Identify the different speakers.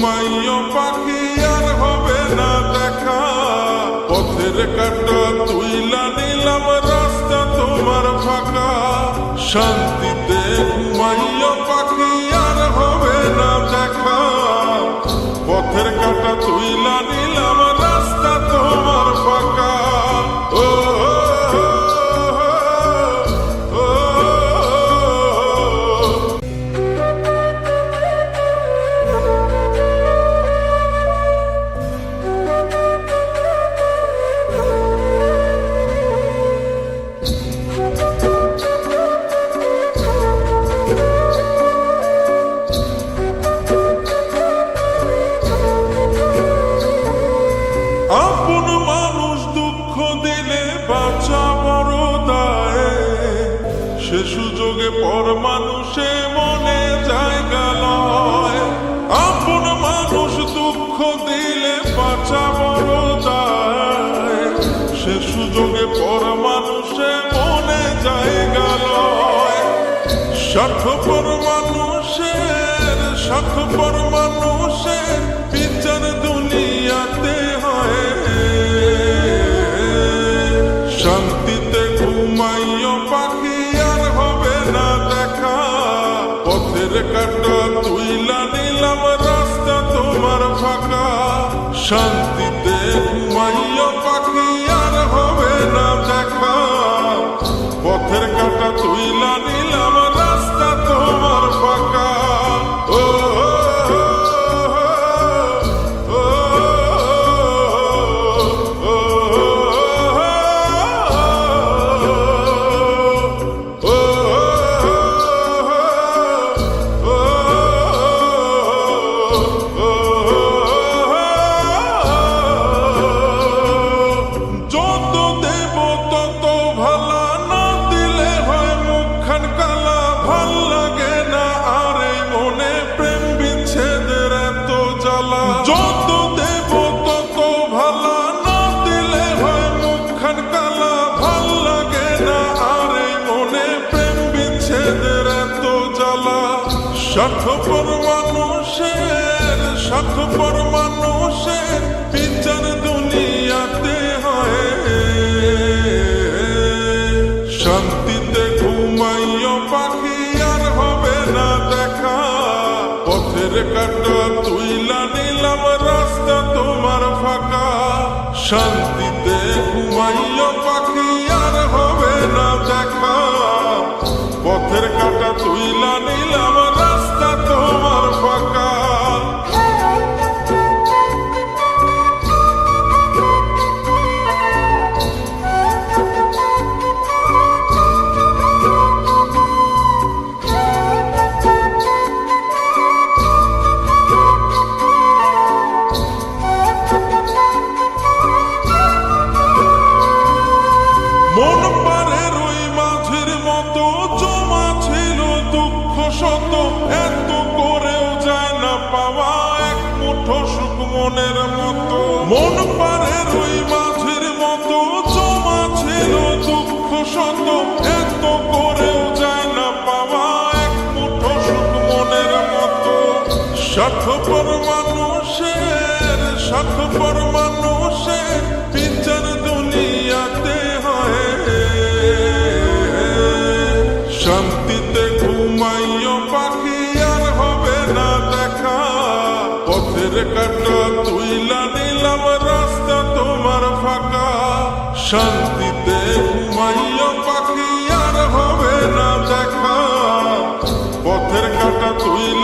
Speaker 1: ঘুমাইও পাখি আর হবে না দেখা, পথের কাঁটা তুইলা নিলাম রাস্তা তোমার ফাঁকা। শান্তিতে ঘুমাইও পাখি আর হবে না দেখা, পথের কাঁটা তুইলা নিলাম রাস্তা তোমার ফাঁকা। আপন মানুষ দুঃখ দিলে বাঁচা বড় দায়, সে সুযোগে পর মানুষে মনে জায়গা লয়। আপন মানুষ দুঃখ দিলে বাঁচা বড় দায়, সে সুযোগে পর মানুষে মনে জায়গা লয়। স্বার্থপর মানুষের স্বার্থপর মানুষের বিচার দুনিয়াতে হয়। শান্তিতে ঘুমাইও পাখি আর হবে না দেখা, পথের কাঁটা তুইলা নিলাম রাস্তা তোমার ফাঁকা। শান্তিতে ঘুমাইও পাখি আর হবে না দেখা, পথের কাঁটা তুইলা নিলাম রাস্তা তোমার ফাঁকা। যত দেব তত ভালা, না দিলে হয় মুখখান কালা। ভাল লাগে না আর এই মনে প্রেম বিচ্ছেদের এত জ্বালা। যত দেব তত ভালা, না দিলে হয় মুখখান কালা। ভাল লাগে না আর এই মনে প্রেম বিচ্ছেদের এত জ্বালা। স্বার্থপর মানুষের স্বার্থপর মানুষের বিচার দুনিয়াতে হয়। শান্তিতে ঘুমাইও পাখি আর হবে না দেখা, পথের কাঁটা তুইলা নিলাম রাস্তা তোমার ফাঁকা। শান্তিতে ঘুমাইও পাখি আর হবে না দেখা, পথের কাঁটা তুইলা নিলাম রাস্তা তোমার ফাঁকা। মন পারে রই মাঝির মতো জমা ছিল দুঃখ শত, এত করেও যায় না পাওয়া এক মুঠো সুখ মনের মতো। মন পারে রই মাঝির মতো জমা ছিল দুঃখ শত, এত করেও যায় না পাওয়া এক মুঠো সুখ মনের মতো। স্বার্থপর মানুষের স্বার্থপর মানুষের বিচার দুনিয়াতে হয়। শান্তিতে ঘুমাইও পাখি আর হবে না দেখা, পথের কাঁটা তুইলা নিলাম রাস্তা তোমার ফাঁকা। শান্তিতে ঘুমাইও পাখি আর হবে না দেখা, পথের কাঁটা তুইলা